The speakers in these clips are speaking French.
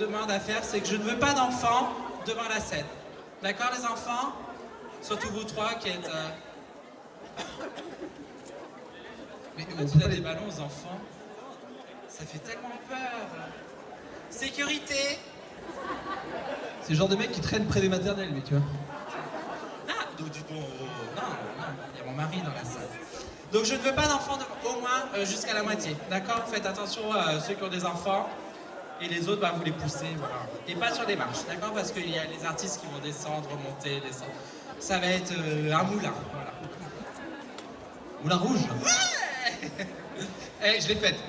demande à faire, c'est que je ne veux pas d'enfants devant la scène. D'accord, les enfants? Surtout vous trois qui êtes... Mais tu as des ballons aux enfants? Ça fait tellement peur. Sécurité! C'est le genre de mec qui traîne près des maternelles, mais tu vois. Ah, donc dis donc, non, il y a mon mari dans la salle. Donc je ne veux pas d'enfants au moins jusqu'à la moitié, d'accord? Faites attention à ceux qui ont des enfants et les autres, bah, vous les poussez, voilà. Et pas sur les marches, d'accord? Parce qu'il y a les artistes qui vont descendre, remonter, descendre. Ça va être un moulin, voilà. Moulin rouge. Ouais. Eh, je l'ai faite.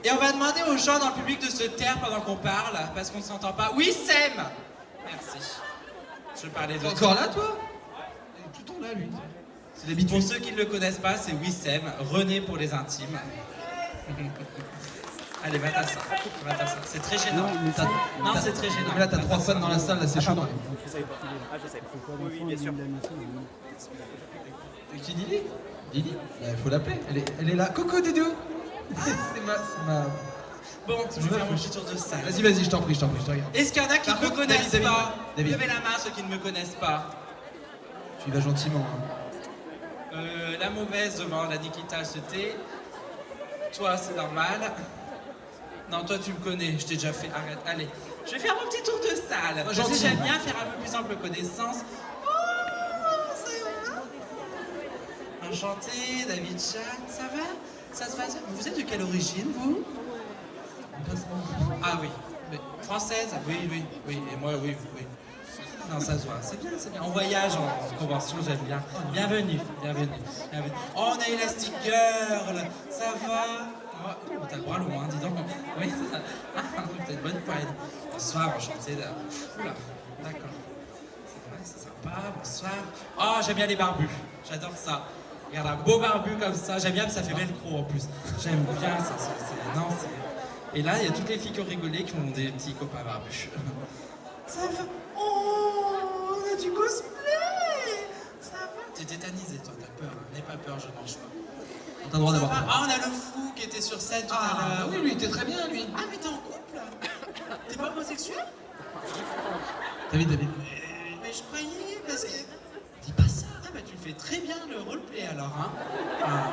Et on va demander aux gens dans le public de se taire pendant qu'on parle, parce qu'on ne s'entend pas. Oui, Sem! Merci. Je parlais de... T'es encore là, toi? Il est tout le temps là, lui. C'est d'habitude. Pour ceux qui ne le connaissent pas, c'est Wissem, René pour les intimes. Allez, va t'asseoir. C'est très gênant. Non, c'est très gênant. Mais là, t'as 3 fans dans la salle, là, c'est chaud. Je savais pas. Ah, je savais. Oui, bien sûr. C'est qui, Didi? Didi? Il faut l'appeler. Elle est là. Coucou, Didou. C'est ma... Bon, je vais faire mon petit tour de salle. Vas-y, je t'en prie, je te regarde. Est-ce qu'il y en a qui ne me connaissent David, pas? David. Levez la main, ceux qui ne me connaissent pas. Tu y vas gentiment. Hein. La mauvaise devant la Nikita se tait. Toi, c'est normal. Non, toi, tu me connais, je t'ai déjà fait. Arrête, allez. Je vais faire mon petit tour de salle. Moi, Je sais, gentil. j'aime bien faire un peu plus ample connaissance. Oh, ça va? Enchanté, David Chan, ça va? Ça se passe? Vous êtes de quelle origine, vous? Ah oui, mais française? Oui. Et moi, oui. Non, ça se voit, c'est bien. On voyage en convention, j'aime bien. Bienvenue. Oh, on a Elastic Girl, ça va? Oh, t'as le bras loin, dis donc. Oui, t'as une bonne poigne. Bonsoir, enchanté. Oula, d'accord. C'est vrai, c'est sympa, bonsoir. Oh, j'aime bien les barbus, j'adore ça. Regarde, un beau barbu comme ça, j'aime bien, ça fait velcro en plus. J'aime bien ça, non, c'est... Et là, il y a toutes les filles qui ont rigolé, qui ont des petits copains barbus. Ça va? Oh, on a du cosplay! Ça va? T'es tétanisé, toi, t'as peur. N'aie pas peur, je mange pas. T'as le droit Ça d'avoir va? peur. Ah, on a le fou qui était sur scène tout à l'heure. Oui, lui, il était très bien, lui. Ah, mais t'es en couple? T'es pas homosexuel? David. Mais je croyais, parce que... Dis pas ça. Ah, bah tu fais très bien le roleplay, alors, hein? Ah,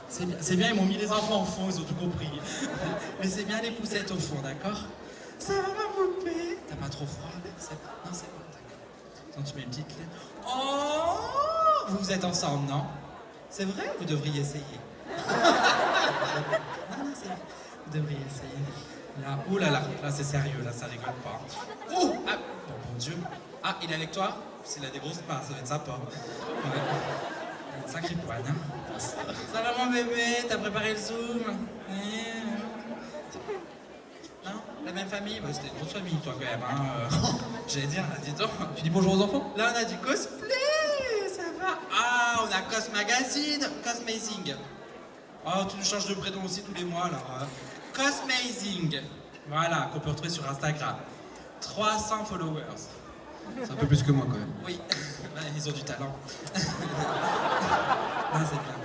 c'est bien, ils m'ont mis les enfants au fond, ils ont tout compris. Mais c'est bien les poussettes au fond, d'accord? Ça va, ma poupée? T'as pas trop froid, là? Non, c'est bon, d'accord. Attends, tu mets une petite lettre. Oh! Vous êtes ensemble, non? C'est vrai? Vous devriez essayer. Non, c'est vrai. Vous devriez essayer. Là, ouh là, là c'est sérieux, là, ça rigole pas. Oh! Ah, oh, mon Dieu. Ah, il est avec toi? S'il a des grosses mains, ça va être sympa. Ouais. Sacré poigne, hein? Ça va, mon bébé? T'as préparé le Zoom? Non? La même famille? Bah, c'était une grosse famille, toi, quand même, hein? J'allais dire, dis donc. Tu dis bonjour aux enfants? Là, on a du cosplay! Ça va? Ah, on a Cos Magazine, Cosmazing. Oh, tu nous changes de prénom aussi tous les mois, là. Cosmazing. Voilà, qu'on peut retrouver sur Instagram. 300 followers. C'est un peu plus que moi, quand même. Oui, bah, ils ont du talent. Non, c'est bien.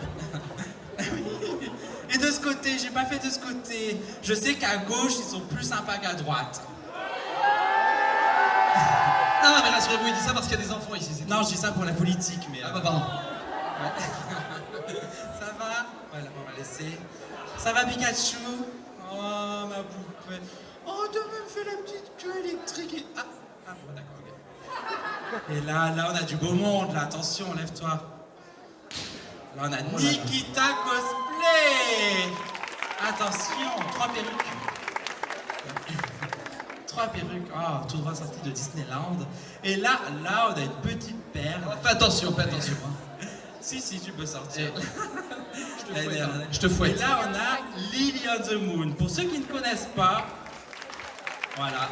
Et de ce côté, j'ai pas fait de ce côté. Je sais qu'à gauche, ils sont plus sympas qu'à droite. Non, mais rassurez-vous, il dit ça parce qu'il y a des enfants ici. Non, je dis ça pour la politique, mais... Ah bah pardon. Ouais. Ça va? Voilà, on va laisser. Ça va, Pikachu? Oh, ma poupée. Oh, t'as même fait la petite queue électrique. Ah, bon, d'accord, ok. Et là, on a du beau monde, là. Attention, lève-toi. Là, on a Nikita Cosplay. Attention, 3 perruques. 3 perruques. Oh, tout droit sorti de Disneyland. Et là, on a une petite perle. Fais attention. Hein. Si, tu peux sortir. Je te fouette. Et là, on a Lily on the Moon. Pour ceux qui ne connaissent pas, voilà,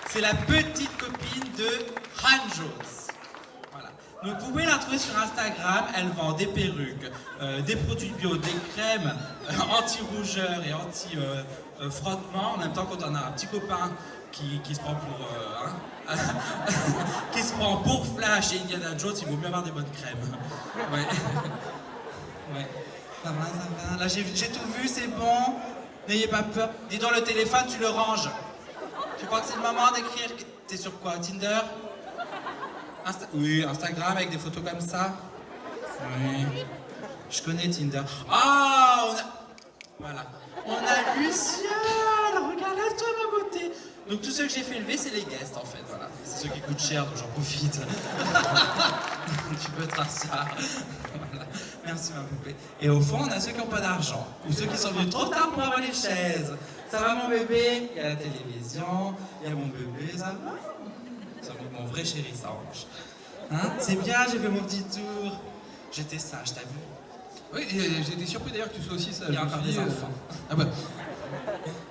c'est la petite copine de Han Jones. Voilà. Donc vous pouvez la trouver sur Instagram. Elle vend des perruques, des produits bio, des crèmes anti-rougeur et anti-frottement. En même temps, quand on a un petit copain qui se prend pour qui se prend pour Flash et Indiana Jones, il vaut mieux avoir des bonnes crèmes. Ouais. Ouais. Ça va. Là, j'ai tout vu, c'est bon. N'ayez pas peur. Dis donc, le téléphone, tu le ranges. Tu crois que c'est le moment d'écrire? T'es sur quoi? Tinder? Oui, Instagram avec des photos comme ça? Oui. Je connais Tinder. Ah, Voilà. On a Luciole! Regarde-toi ma beauté! Donc tous ceux que j'ai fait lever, c'est les guests en fait, voilà. C'est ceux qui coûtent cher, donc j'en profite. Tu peux te ça. Voilà. Merci ma poupée. Et au fond, on a ceux qui n'ont pas d'argent. Ou ceux qui sont venus trop tard pour avoir les chaises. Ça va mon bébé? Il y a la télévision, il y a mon bébé, ça va? Ça va mon vrai chéri, ça en revanche. Hein? C'est bien, j'ai fait mon petit tour. J'étais sage, t'as vu? Oui, j'ai été surpris d'ailleurs que tu sois aussi sage. Il y a encore des enfants. Ah bah.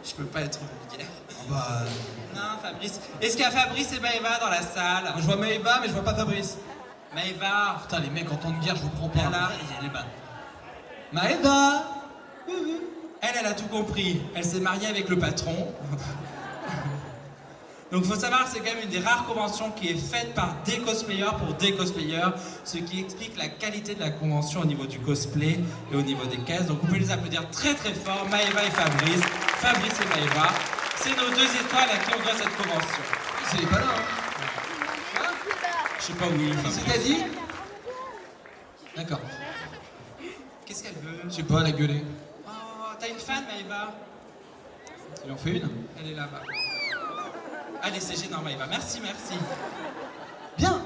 Je peux pas être vulgaire. Bah. Non, Fabrice. Est-ce qu'il y a Fabrice et Maëva dans la salle? Moi, je vois Maëva, mais je vois pas Fabrice. Maëva. Putain, les mecs en temps de guerre, je vous prends pas. Viens là, il y a les balles. Maëva. Elle a tout compris. Elle s'est mariée avec le patron. Donc il faut savoir, c'est quand même une des rares conventions qui est faite par des cosplayers pour des cosplayers, ce qui explique la qualité de la convention au niveau du cosplay et au niveau des caisses. Donc on peut les applaudir très très fort, Maëva et Fabrice. Fabrice et Maëva, c'est nos 2 étoiles à qui on doit cette convention. C'est pas là, hein. Je sais pas où il est, Fabrice. C'est t'as dit? D'accord. Qu'est-ce qu'elle veut? Je sais pas, elle a gueulé. Oh, t'as une fan, Maëva? Tu en fais une? Elle est là-bas. Allez, c'est gênant, Maëva. Merci, merci. Bien,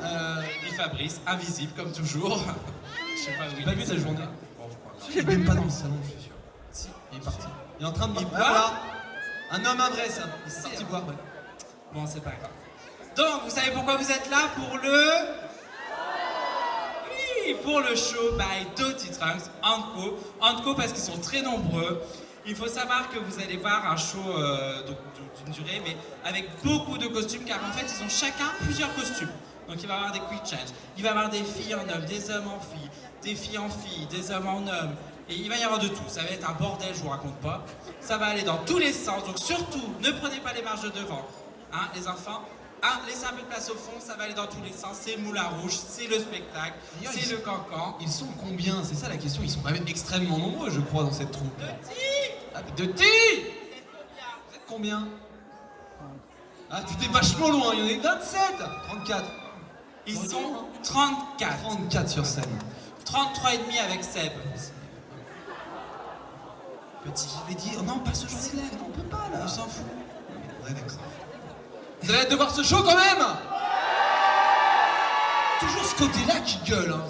Et Fabrice, invisible comme toujours. Je sais pas où il est. pas vu ta journée. Bon, je crois. Il est même pas dans le salon, je suis sûr. Si. Il est parti. Il est en train de Il boire. boit. Voilà. Un homme, un vrai, ça. Il est C'est parti un- boire, ouais. Bon, c'est pas grave. Donc, vous savez pourquoi vous êtes là? Pour le... Oui, pour le show by Dirty Trunks, Anko. Anko parce qu'ils sont très nombreux. Il faut savoir que vous allez voir un show d'une durée, mais avec beaucoup de costumes, car en fait, ils ont chacun plusieurs costumes. Donc, il va y avoir des quick change. Il va y avoir des filles en hommes, des hommes en filles, des filles en filles, des hommes en hommes. Et il va y avoir de tout. Ça va être un bordel, je vous raconte pas. Ça va aller dans tous les sens. Donc, surtout, ne prenez pas les marches de devant. Hein, les enfants, laissez un peu de place au fond, ça va aller dans tous les sens. C'est le moulin rouge, c'est le spectacle, D'ailleurs, c'est le cancan. Ils sont combien? C'est ça la question. Ils sont quand même extrêmement nombreux, je crois, dans cette troupe. Petit. Ah, de ti! Vous êtes combien? Ah, tu t'es vachement loin, il y en a 27! 34. Ils sont 34. 34 sur scène. 33 et demi avec Seb. Petit, j'avais dit, oh non, pas ce jour-là, non, on peut pas là. On s'en fout. Ouais, d'accord. Vous allez hâte de voir ce show quand même! Toujours ce côté-là qui gueule, hein.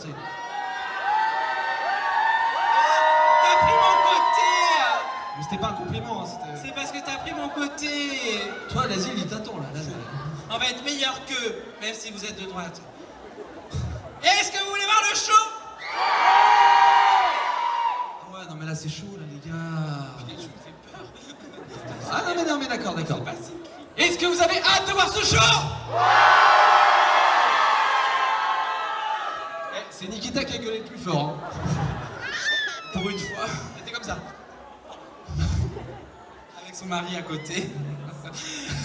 T'as pris mon côté. Mais c'était pas un compliment, hein, c'était... C'est parce que t'as pris mon côté. Toi, l'asile, il t'attend, là. On va être meilleur qu'eux, même si vous êtes de droite. Est-ce que vous voulez voir le show? Ah ouais, non mais là, c'est chaud, là, les gars. Je me fais peur. Ah non, mais d'accord. C'est pas si- Est-ce que vous avez hâte de voir ce show? Eh, c'est Nikita qui a gueulé le plus fort, hein. Pour une fois. C'était comme ça. Avec son mari à côté.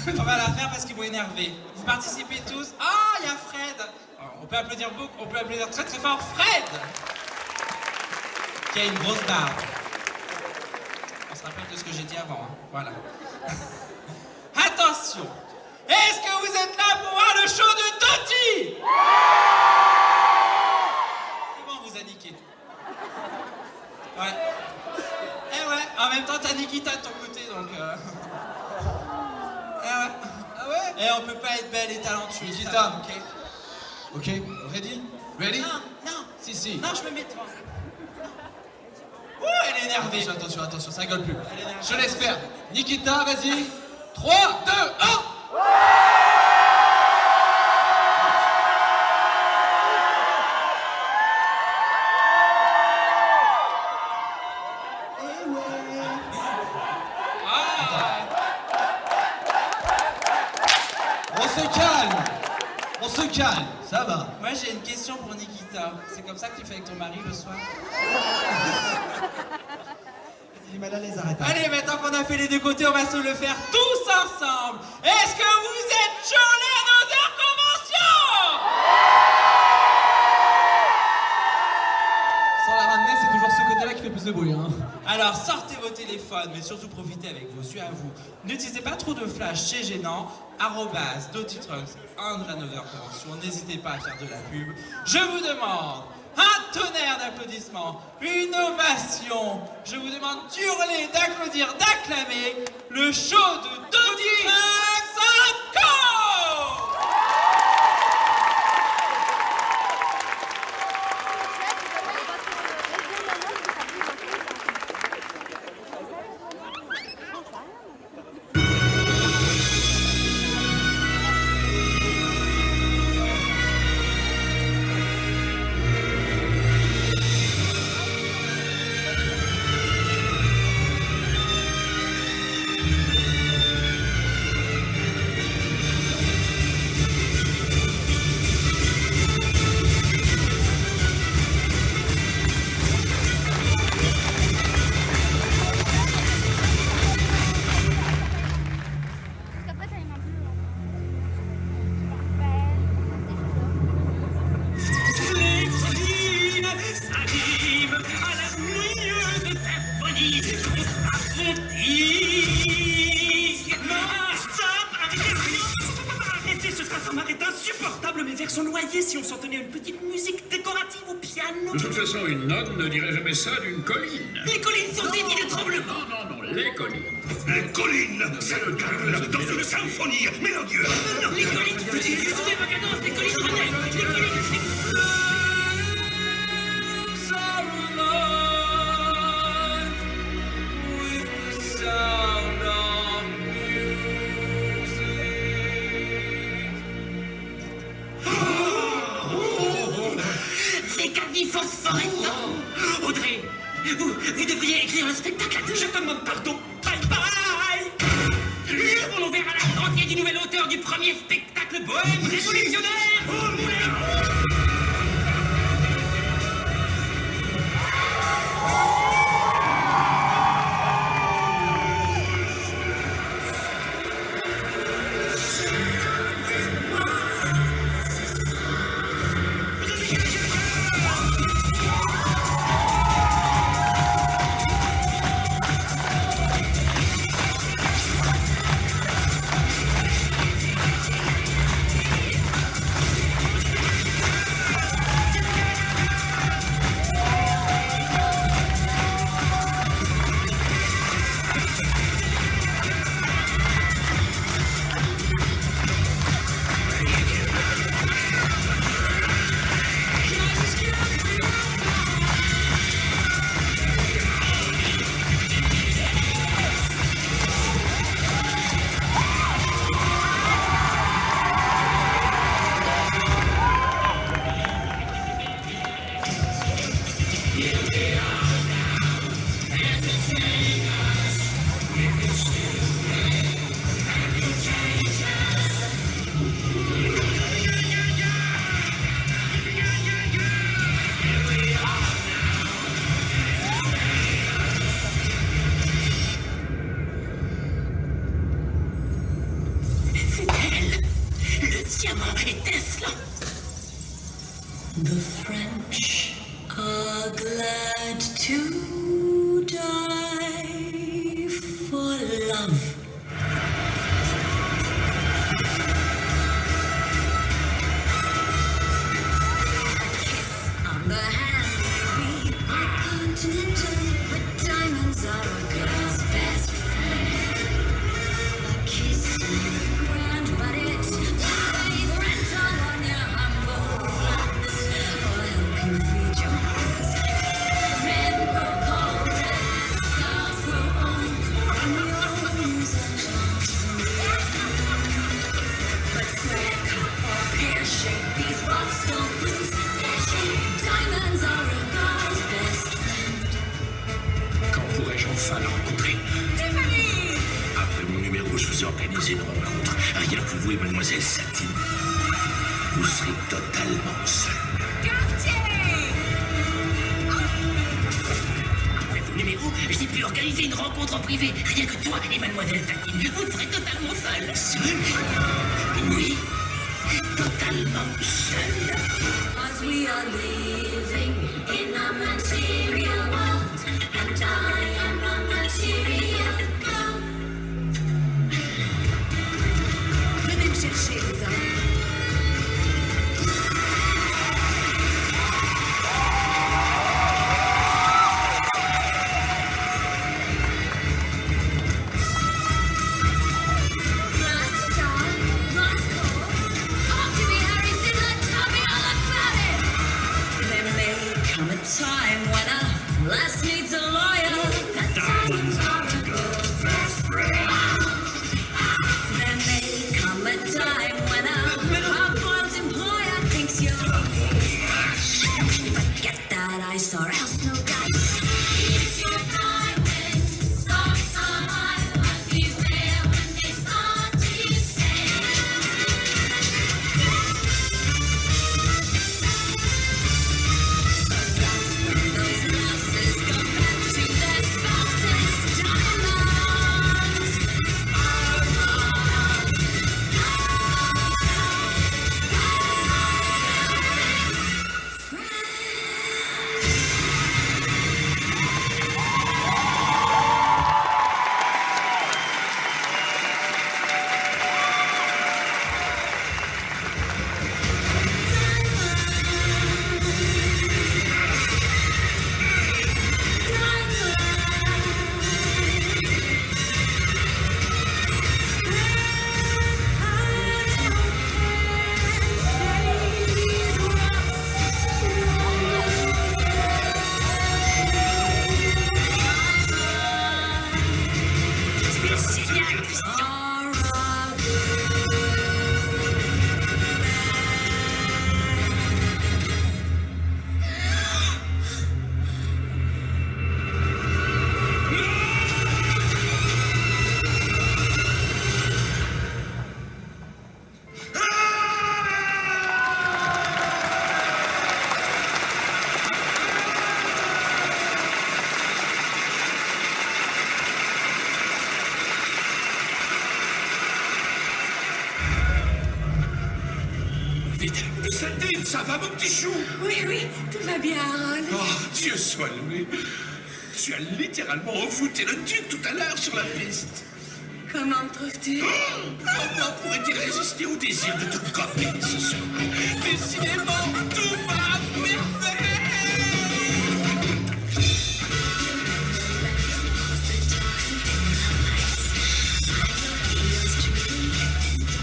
On va la faire parce qu'ils vont énerver. Vous participez tous. Ah, il y a Fred. On peut applaudir beaucoup, on peut applaudir très très fort Fred, qui a une grosse barbe. On se rappelle de ce que j'ai dit avant, hein. Voilà. Attention. Est-ce que vous êtes là pour voir le show de Toti? C'est bon, on vous a niqué. Ouais. Eh ouais, en même temps, t'as Nikita de ton côté, donc... Eh ouais. Ah ouais? Et on peut pas être belle et talentueuse. Nikita. ça va, ok? Ok, ready? Ready? Non, non. Si. Non, je me mets devant. Ouh, elle est énervée. Attention, ça rigole plus. Elle est énervée. Je l'espère. Nikita, vas-y. 3, 2, 1. Ah, On se calme, ça va. moi, j'ai une question pour Nikita. C'est comme ça que tu fais avec ton mari le soir? Il est mal à l'aise, arrête. Allez, maintenant qu'on a fait les deux côtés, on va se le faire tous ensemble. Est-ce que vous êtes chaud, les Another Convention? Sans la ramener, c'est toujours ce côté-là qui fait plus de bruit, hein. Alors, sortez vos téléphone, mais surtout profitez avec vos yeux à vous. N'utilisez pas trop de flash, c'est gênant. @DotyTrunks, André Hanover Convention. N'hésitez pas à faire de la pub. Je vous demande un tonnerre d'applaudissements, une ovation. Je vous demande d'hurler, d'applaudir, d'acclamer le show de Doty Trunks encore. Son loyer si on s'en tenait à une petite musique décorative au piano. De toute façon, une nonne ne dirait jamais ça d'une colline. Les collines sont dédiées de tremblement. Non, les collines. Les collines, c'est le calme dans une symphonie mélodieuse. Non, les collines, vous suivez ma cadence, les collines relèvent, les collines... Audrey, vous devriez écrire un spectacle à deux. Je te demande pardon. Bye bye. Lèvons nos verres à la entier du nouvel auteur du premier spectacle bohème révolutionnaire. The French are glad to die for love. A kiss on the hand may be quite continental, but diamonds are a girl's best friend. A kiss may be grand, but it's paid rental on your humble flats, or help you feed your house. Men grow cold and stars grow old, and we all lose our chances. But square cut or pear-shaped, these rocks don't lose their shape. Diamonds are a girl's best friend. Quand pourrais-je enfin la rencontrer? Tiffany! Après mon numéro, je vous ai organisé une rencontre. Rien que vous et mademoiselle Satine. Vous serez totalement seul. Après vos numéros, j'ai pu organiser une rencontre en privé. Rien que toi et mademoiselle Tatine, vous serez totalement seuls. Seul? Oui, totalement seul. As we are living in a material world, and I am not material. time when a lass needs a lawyer. Diamonds are a girl's best friend. Then may come a time when a hard-boiled employer thinks you're but get that ice or else no dice. It's your diamond, stocks are high, but beware when they start to say. Those lasses go back to their spouses. Diamonds are wrong. Vite, Satine, ça va mon petit chou? Oui, oui, tout va bien, Harold. Oh, Dieu soit loué. Tu as littéralement envoûté le duc tout à l'heure sur la piste. Comment me trouves-tu? Comment pourrait-il résister au désir de te copier ce soir? Décidément, tout va à merveille.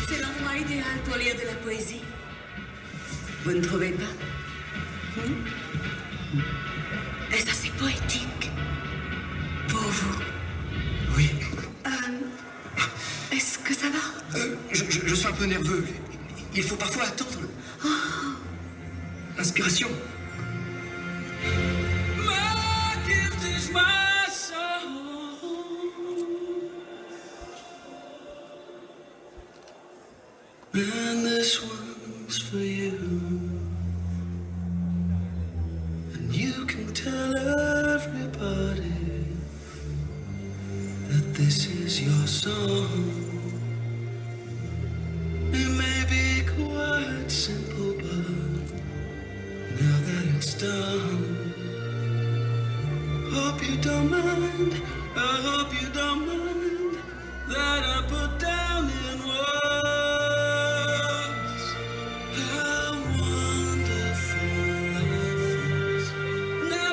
C'est l'endroit idéal pour lire de la poésie. Vous ne trouvez pas? Est-ce assez poétique pour vous? Oui, Est-ce que ça va? je suis un peu nerveux. Il faut parfois attendre. L'inspiration. My gift is my song. And this one's for you. And you can tell everybody that this is your song. It may be quite simple, but now that it's done, hope you don't mind. I hope you don't mind that I put down in words how wonderful life is. Now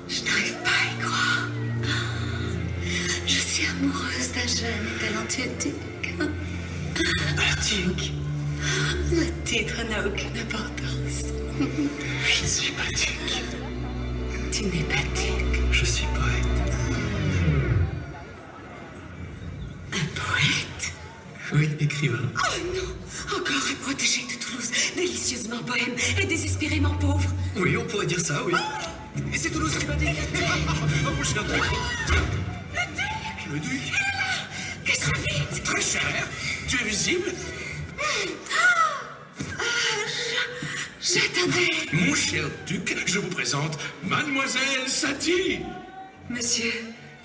Je n'arrive pas à y croire. Je suis amoureuse d'un jeune et talentueux duc. Un duc. Le titre n'a aucune importance. je suis pas duc, Tu n'es pas duc. je suis poète. Un poète? Oui, écrivain. Oh non! Encore un protégé de Toulouse, délicieusement bohème et désespérément pauvre. Oui, on pourrait dire ça, oui. Et c'est Toulouse qui m'a dit. Oh, mon cher duc. Le duc. Qu'est-ce que vite? Très cher. Tu es visible. J'attendais. Mon cher duc, je vous présente Mademoiselle Satie. Monsieur,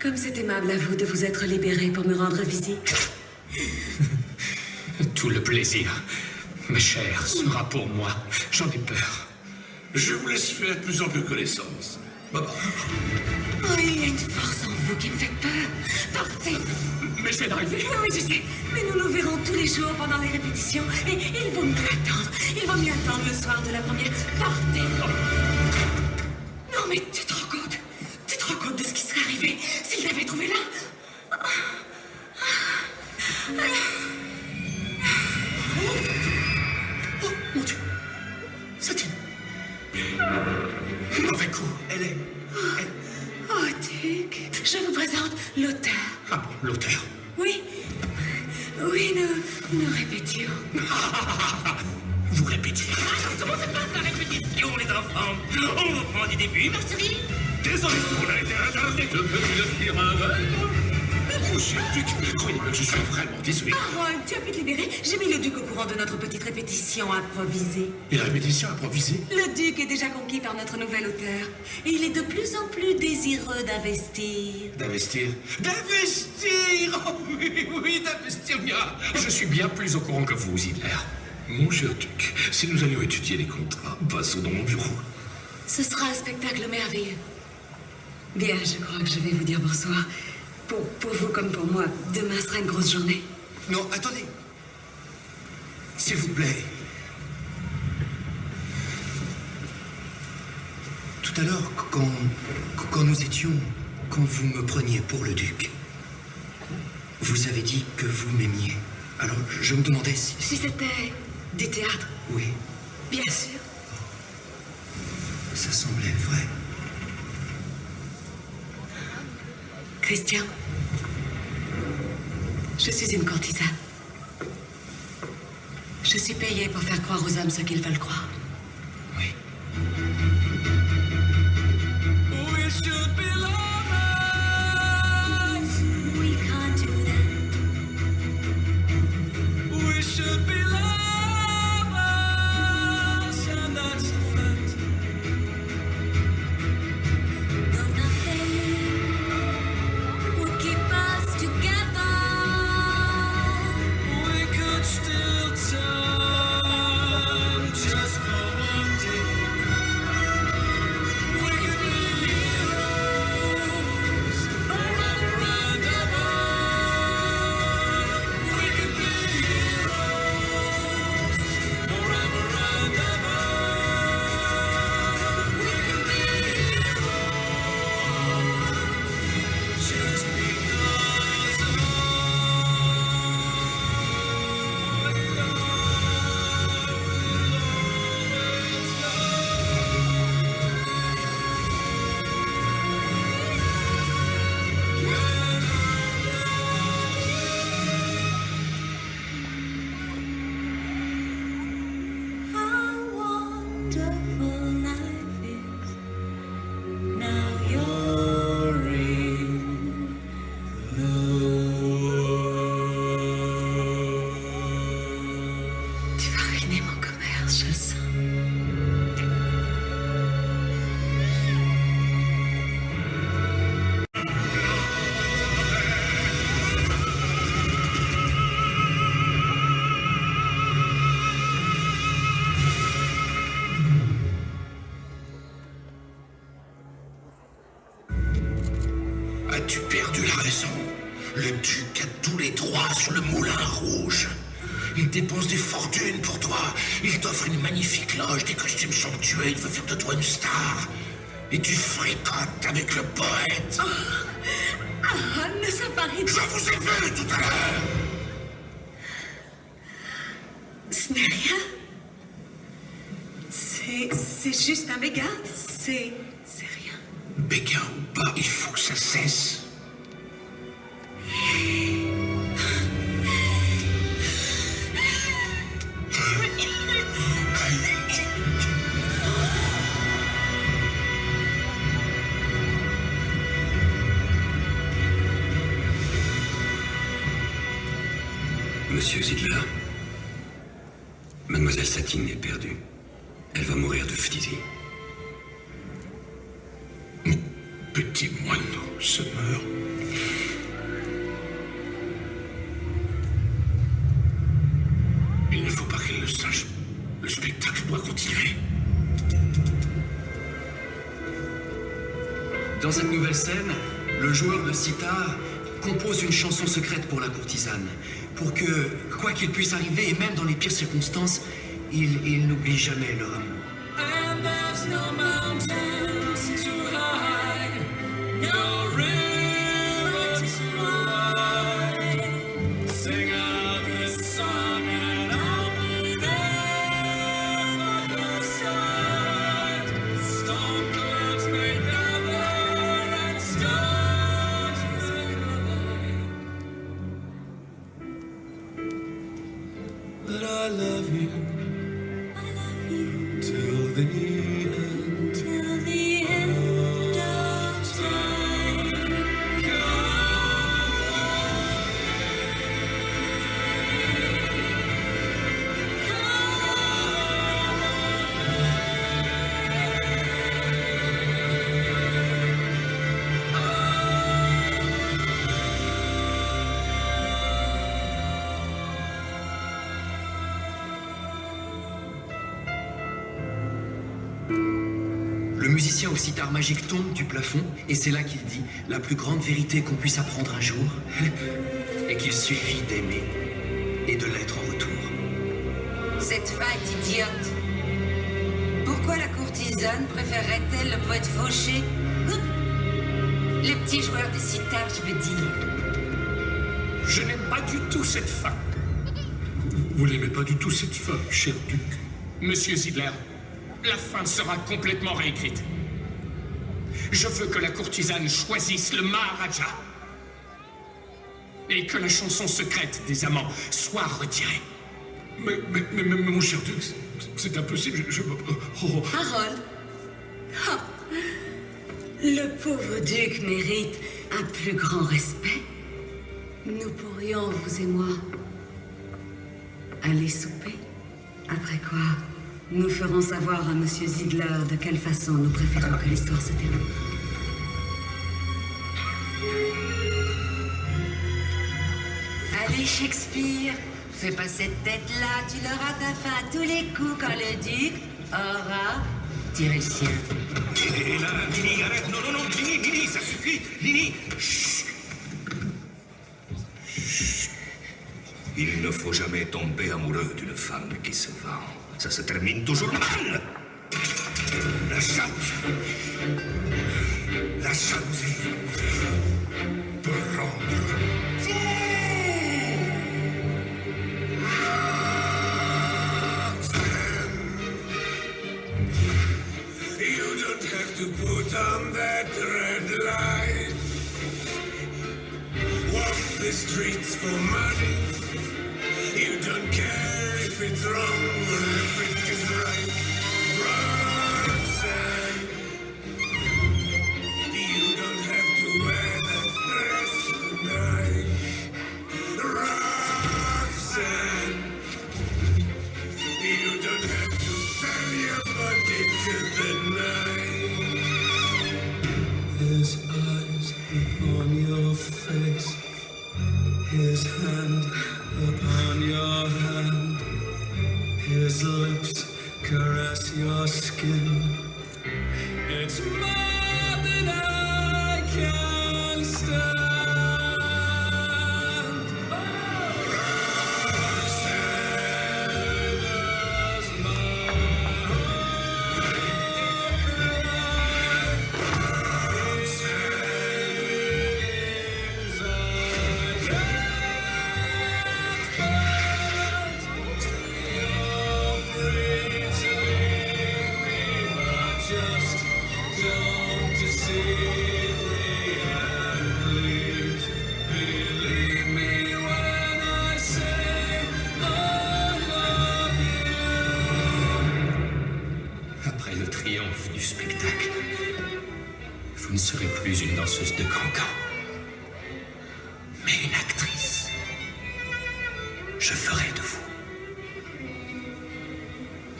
comme c'est aimable à vous de vous être libéré pour me rendre visite. Tout le plaisir, ma chère, sera pour moi. J'en ai peur. Je vous laisse faire plus ample connaissance. Oh, il y a une force en vous qui me fait peur. Partez. Mais je viens d'arriver. Oui, je sais. Mais nous nous verrons tous les jours pendant les répétitions. Et il vaut mieux attendre. Il vaut mieux attendre le soir de la première. Partez. Non, mais tu te rends compte? Tu te rends compte de ce qui serait arrivé s'il l'avait trouvé là? Oh, mon Dieu. Satine. Mauvais coup. Elle... Oh, Duc, je vous présente l'auteur. Ah bon, l'auteur. Oui. Oui, nous répétions. Vous répétiez. Comment ça passe la répétition, les enfants? On reprend du début, Marceline? Désolé, on a été interdit de venir dire un verre. Oh, cher Duc, croyez-moi que je suis vraiment désolé. Harold, tu as pu te libérer? J'ai mis le Duc au courant de notre petite répétition improvisée. Et la répétition improvisée? Le Duc est déjà conquis par notre nouvel auteur. Et il est de plus en plus désireux d'investir. D'investir? D'investir! Oh oui, oui, d'investir bien. Je suis bien plus au courant que vous, Hitler. Mon cher Duc, si nous allions étudier les contrats, passons dans mon bureau. Ce sera un spectacle merveilleux. Bien, je crois que je vais vous dire bonsoir. Pour vous comme pour moi, demain sera une grosse journée. Non, attendez. S'il vous plaît. Tout à l'heure, quand nous étions... Quand vous me preniez pour le Duc, vous avez dit que vous m'aimiez. Alors, je me demandais si... Si c'était du théâtre? Oui, Bien sûr. ça semblait vrai. Christian, je suis une courtisane. Je suis payée pour faire croire aux hommes ce qu'ils veulent croire. Oui. We should be lovers. We can't do that. We should be lovers, and that's a fact. No, nothing will keep us together. We could still turn just for one day. We could be heroes forever and ever. We could be heroes forever and ever. We could be heroes just because of How wonderful life is. Now you're in Tu vas ruiner mon commerce, je le sens. As-tu perdu la raison? Le duc a tous les droits sur le moulin rouge. Il dépense des fortunes pour toi. Il t'offre une magnifique loge, des costumes somptueux. Il veut faire de toi une star. Et tu fricotes avec le poète. Ah, ne sois pas Je ridicule. vous ai vu tout à l'heure. Ce n'est rien. C'est juste un béguin. C'est rien. Béguin ou pas, il faut que ça cesse. Monsieur Zidler, Mademoiselle Satine est perdue. Elle va mourir de phtisie. Petit moineau se meurt. Il ne faut pas qu'elle le sache. Le spectacle doit continuer. Dans cette nouvelle scène, le joueur de sitar compose une chanson secrète pour la courtisane, pour que, quoi qu'il puisse arriver, et même dans les pires circonstances, il n'oublie jamais leur amour. And there's no mountains too high, no river too wide. Sing out this song and I'll be there by your side. Storm clouds may gather and stars may align. But I love you. Till the end. Till the end of time. Le musicien au sitar magique tombe du plafond, et c'est là qu'il dit la plus grande vérité qu'on puisse apprendre un jour, et qu'il suffit d'aimer et de l'être en retour. Cette fin est idiote. Pourquoi la courtisane préférerait-elle le poète fauché? Le petit joueur de sitar, je veux dire. Je n'aime pas du tout cette fin. Vous n'aimez pas du tout cette fin, cher duc? Monsieur Zidler, la fin sera complètement réécrite. Je veux que la courtisane choisisse le Maharaja. Et que la chanson secrète des amants soit retirée. Mais mon cher duc, c'est impossible, oh. Harold. Oh. Le pauvre duc mérite un plus grand respect. Nous pourrions, vous et moi, aller souper. Après quoi, nous ferons savoir à Monsieur Zidler de quelle façon nous préférons que l'histoire se termine. Allez, Shakespeare, fais pas cette tête-là, tu l'auras ta fin à tous les coups quand le duc aura tiré le sien. Et là, Nini, arrête, non, Nini, ça suffit, Nini, chut. Chut. Il ne faut jamais tomber amoureux d'une femme qui se vend. Ça se termine toujours mal. La jalousie peut rendre fou. You don't have to put on that red light. Walk the streets for money. You don't care if it's wrong or if it is right. Roxanne, you don't have to wear that dress tonight. Roxanne, you don't have to sell your body to the night. His eyes upon your face, his hand upon your hand, his lips caress your skin. It's more than I can stand. Après le triomphe du spectacle, vous ne serez plus une danseuse de cancan, mais une actrice. Je ferai de vous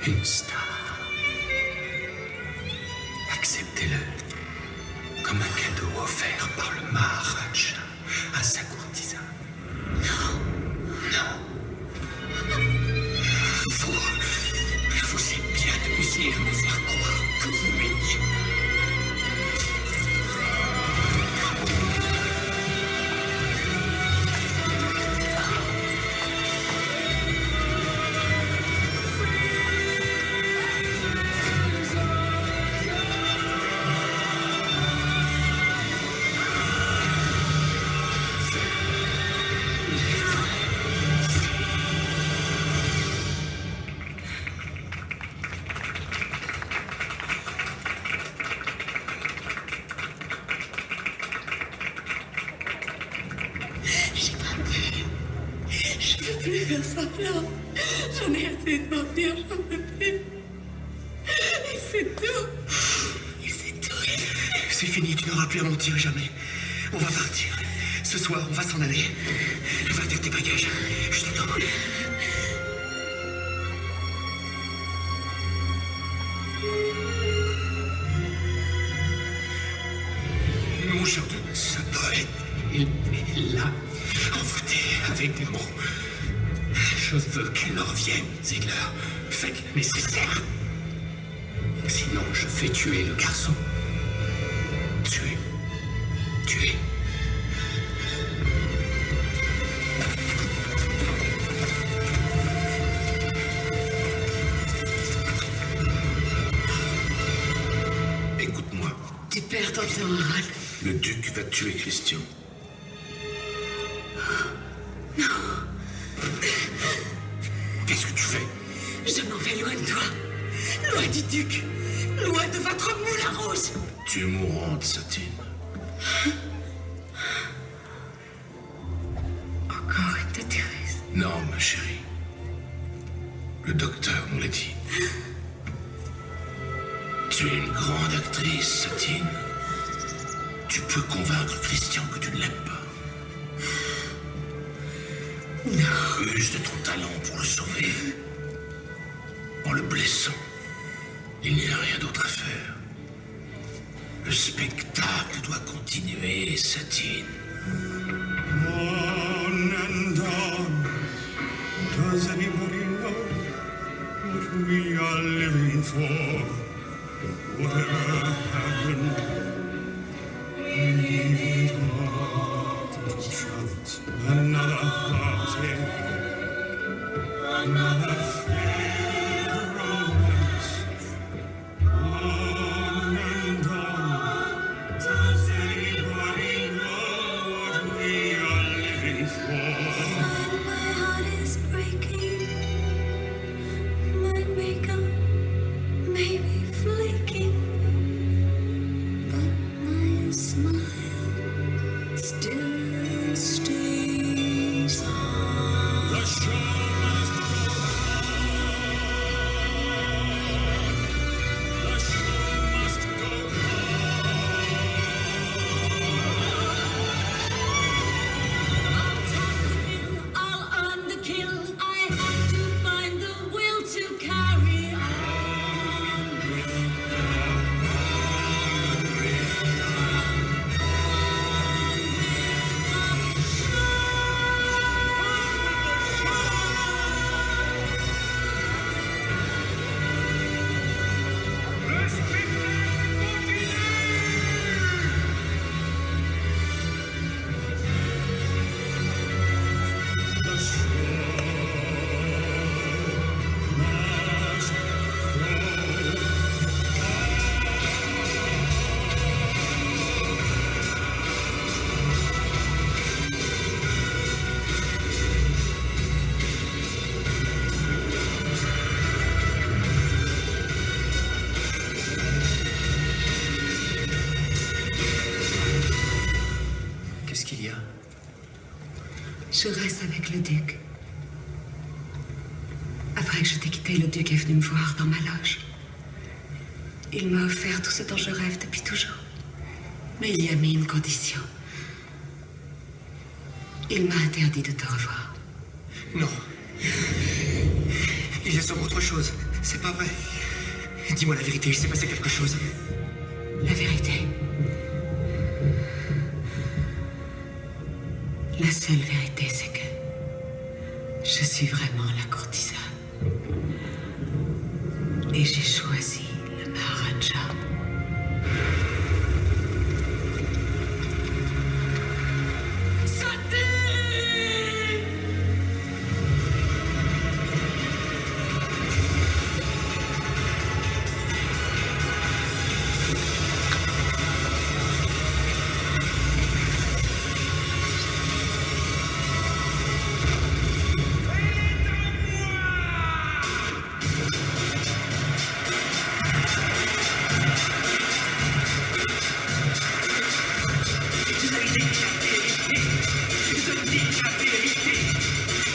une star. Acceptez-le comme un cadeau offert par le Maharaja à sa courtisane. Non. Vous êtes bien amusé à me faire croire que vous m'aimiez. plus faire semblant. J'en ai assez de mentir, j'en peux plus. Et c'est tout. Et c'est tout. C'est fini, tu n'auras plus à mentir jamais. On va partir. Ce soir, on va s'en aller. Va faire tes bagages. Je t'attends. Mon cher de ce poète, il est là, envoûté avec des mots. Je veux qu'elle revienne, Ziegler. Faites le nécessaire. Sinon, je fais tuer le garçon. Tuer. Tuer. Écoute-moi. Tu perds ton temps, Harold. Le duc va tuer Christian. Non. Qu'est-ce que tu fais? Je m'en vais loin de toi. Loin du duc. Loin de votre moulin rouge. Tu es mourante, Satine. Encore une de Thérèse. Non, ma chérie. Le docteur nous l'a dit. Tu es une grande actrice, Satine. Tu peux convaincre Christian que tu ne l'aimes pas. Non. Use de ton talent pour le sauver. En le blessant. Il n'y a rien d'autre à faire. Le spectacle doit continuer, Satine. On and on. Does anybody know what we are living for? Whatever happened, leave it all to chance. Another heartache, another failed romance. On and on. Does anybody know what we are living for? My heart is breaking. My makeup may be flaking, but my smile still stays on. The show must go on. The show must go I'll earn the kill. I have to find the will to carry on. Qu'est-ce qu'il y a? Je reste avec le duc. Après que je t'ai quitté, le duc est venu me voir dans ma loge. Il m'a offert tout ce dont je rêve depuis toujours. Mais il y a mis une condition. Il m'a interdit de te revoir. Non. Il y a sûrement autre chose. C'est pas vrai. Dis-moi la vérité, il s'est passé quelque chose. La vérité. La seule vérité, c'est que je suis vraiment la courtisane. Et j'ai choisi le Maharaja.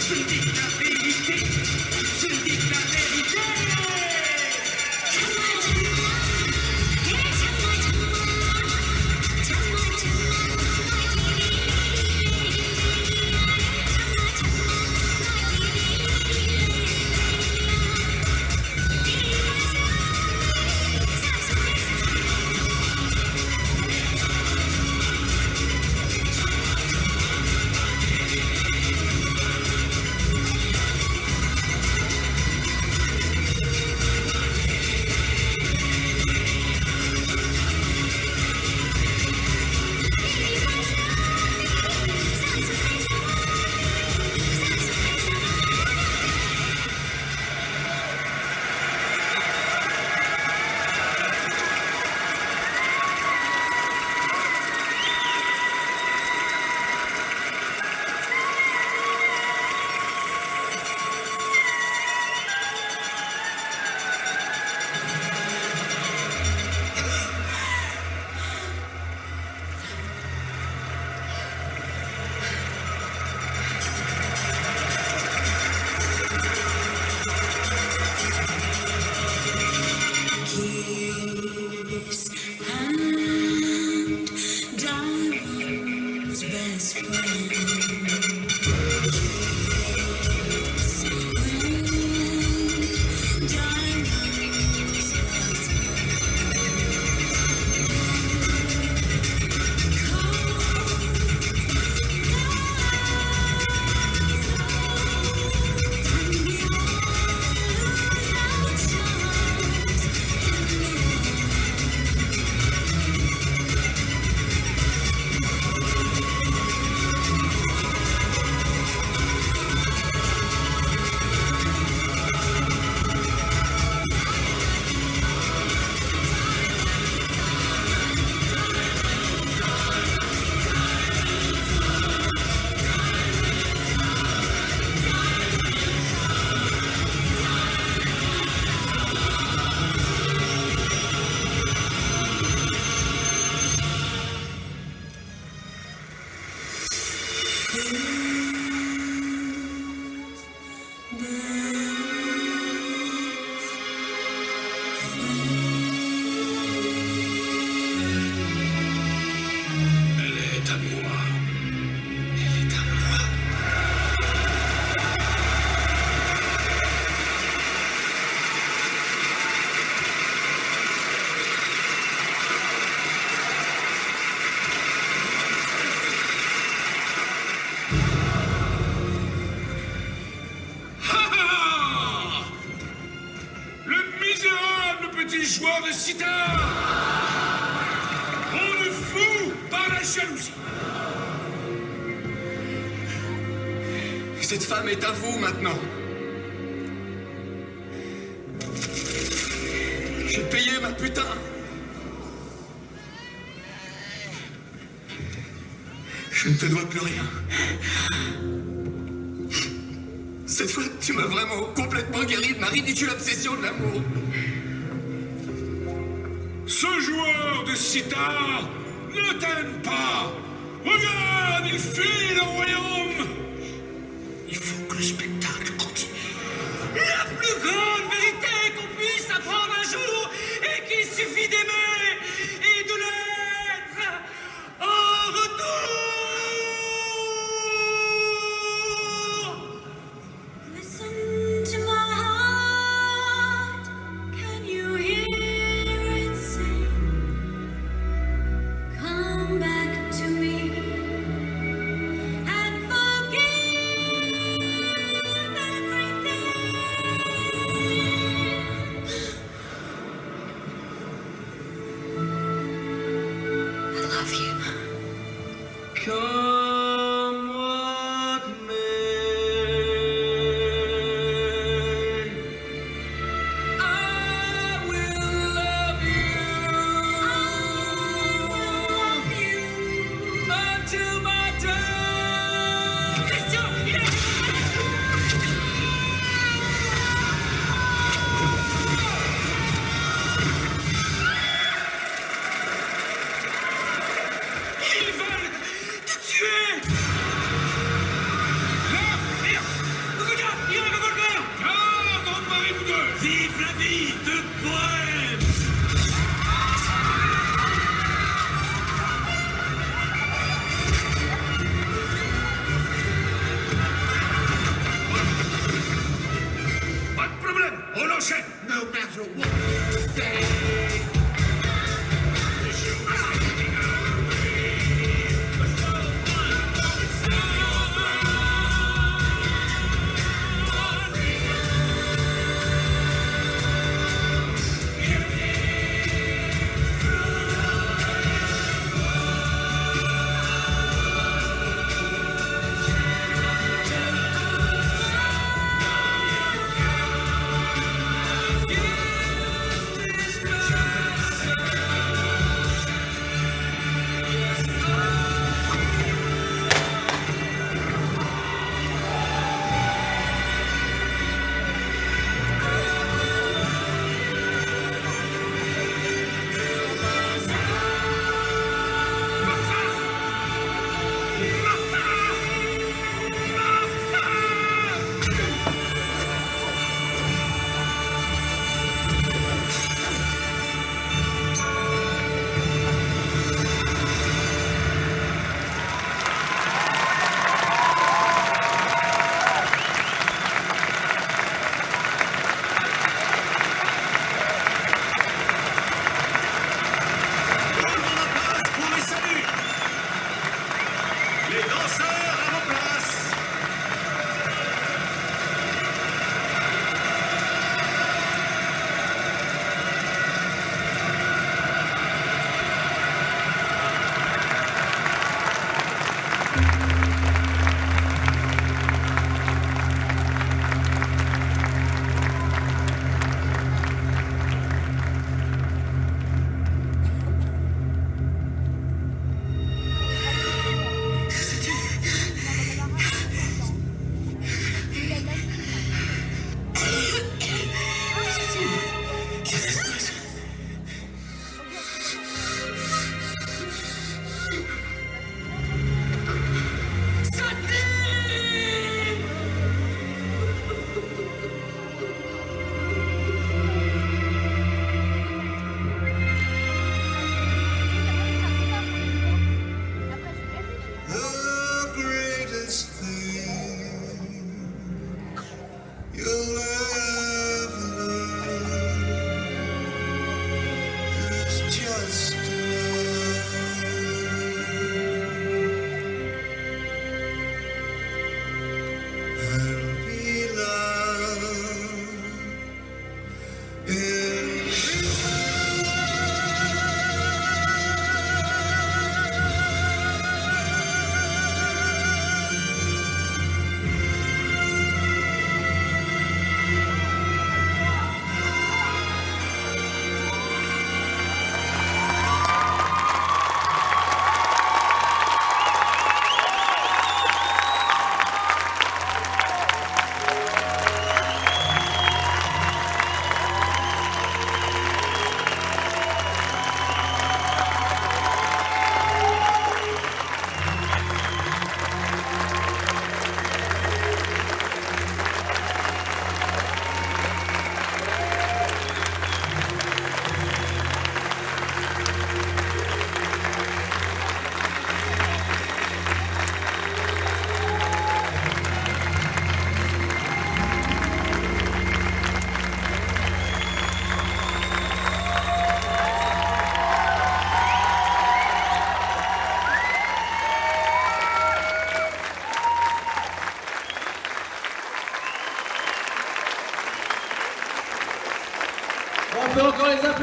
Je dis la vérité. Joueur de sitar! On le fout par la jalousie! Cette femme est à vous maintenant. J'ai payé ma putain. Je ne te dois plus rien. Cette fois, tu m'as vraiment complètement guéri de ma ridicule obsession de l'amour. Ce joueur de sitar ne t'aime pas. Regarde, il fuit le royaume. Il faut que le spectacle continue. La plus grande vérité qu'on puisse apprendre un jour est qu'il suffit d'aimer et de l'être en retour. Listen to my heart. Can you hear it sing? Come back to me and forgive everything. I love you. Come what may, I will love you until my death. Christian, il est... Ils veulent te tuer.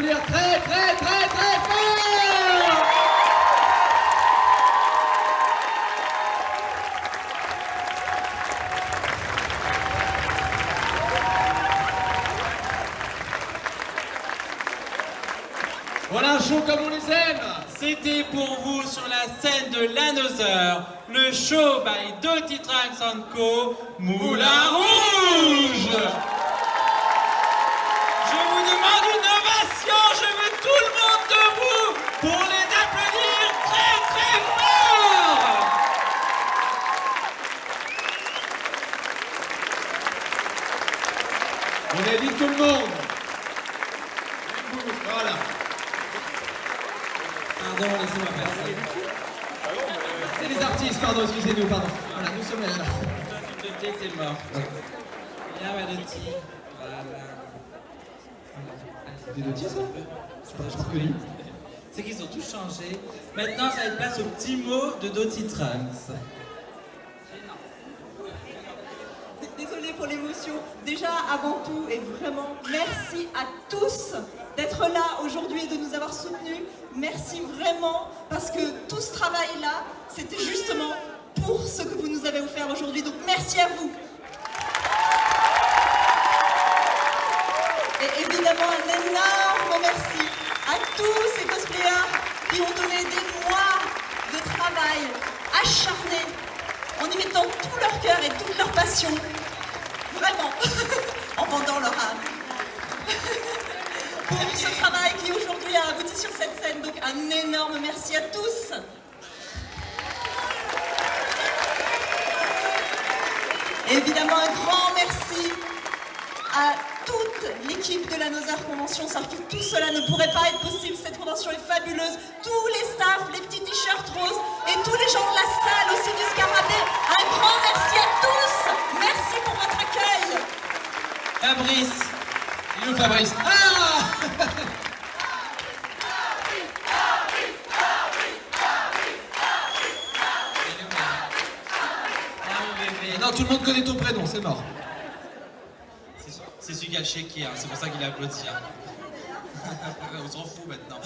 applaudir très très très très fort. Voilà un show comme on les aime. C'était pour vous sur la scène de l'Another, le show by Dirty Trunks & Co, Moulin Rouge. Je vous demande une ovation, je veux tout le monde debout pour les applaudir très très fort. On évite tout le monde. Voilà. Pardon, laissez-moi passer. C'est les artistes, pardon, excusez-nous, pardon. Voilà, nous sommes là. Le thé, c'est mort. Viens, ma Dottie. Voilà. Des Dottie, ça? Je crois que lui. C'est qu'ils ont tous changé. Maintenant, ça va être place au petit mot de Dirty Trunks. Désolée pour l'émotion. Déjà, avant tout, et vraiment, merci à tous d'être là aujourd'hui et de nous avoir soutenus. Merci vraiment, parce que tout ce travail-là, c'était justement pour ce que vous nous avez offert aujourd'hui. Donc, merci à vous. Et évidemment, un énorme merci à tous ces cosplayers qui ont donné des mois de travail acharné en y mettant tout leur cœur et toute leur passion. Vraiment, en vendant leur âme. Pour ce travail qui aujourd'hui a abouti sur cette scène. Donc un énorme merci à tous. Et évidemment un grand merci à toute l'équipe de la Nother Convention, parce que tout cela ne pourrait pas être possible. Cette convention est fabuleuse. Tous les staffs, les petits t-shirts roses et tous les gens de la salle aussi du Scarabée. Un grand merci à tous. Merci pour votre accueil. Fabrice. Il est où Fabrice? Ah! Non, tout le monde connaît ton prénom, c'est mort. C'est celui qui a le chéquier, hein. C'est pour ça qu'il a applaudi. Hein. On s'en fout maintenant.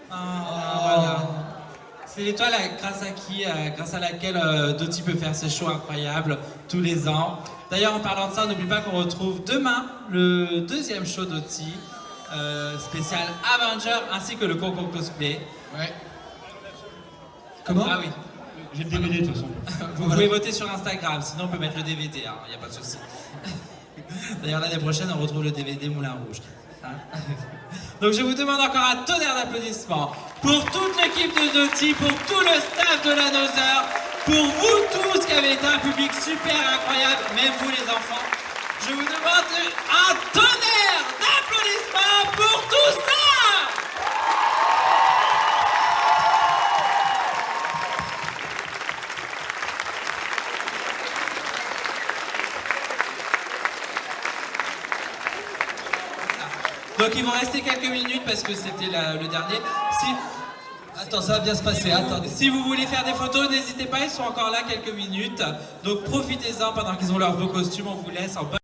Voilà. C'est l'étoile grâce à laquelle Dottie peut faire ses shows incroyables tous les ans. D'ailleurs, en parlant de ça, n'oublie pas qu'on retrouve demain le deuxième show Dottie, spécial Avenger, ainsi que le concours cosplay. Ouais. Comment? Ah oui. J'ai le DVD de toute façon. Vous pouvez voter sur Instagram, sinon on peut mettre le DVD, il n'y a pas de souci. D'ailleurs, l'année prochaine, on retrouve le DVD Moulin Rouge. Hein. Donc, je vous demande encore un tonnerre d'applaudissements pour toute l'équipe de Dottie, pour tout le staff de la Nother, pour vous tous qui avez été un public super incroyable, même vous les enfants. Je vous demande un tonnerre d'applaudissements pour tout ça! Donc il vont rester quelques minutes parce que c'était le dernier. Attends, ça va bien se passer, attendez. Si vous voulez faire des photos, n'hésitez pas, ils sont encore là quelques minutes. Donc profitez-en pendant qu'ils ont leurs beaux costumes, on vous laisse en bonne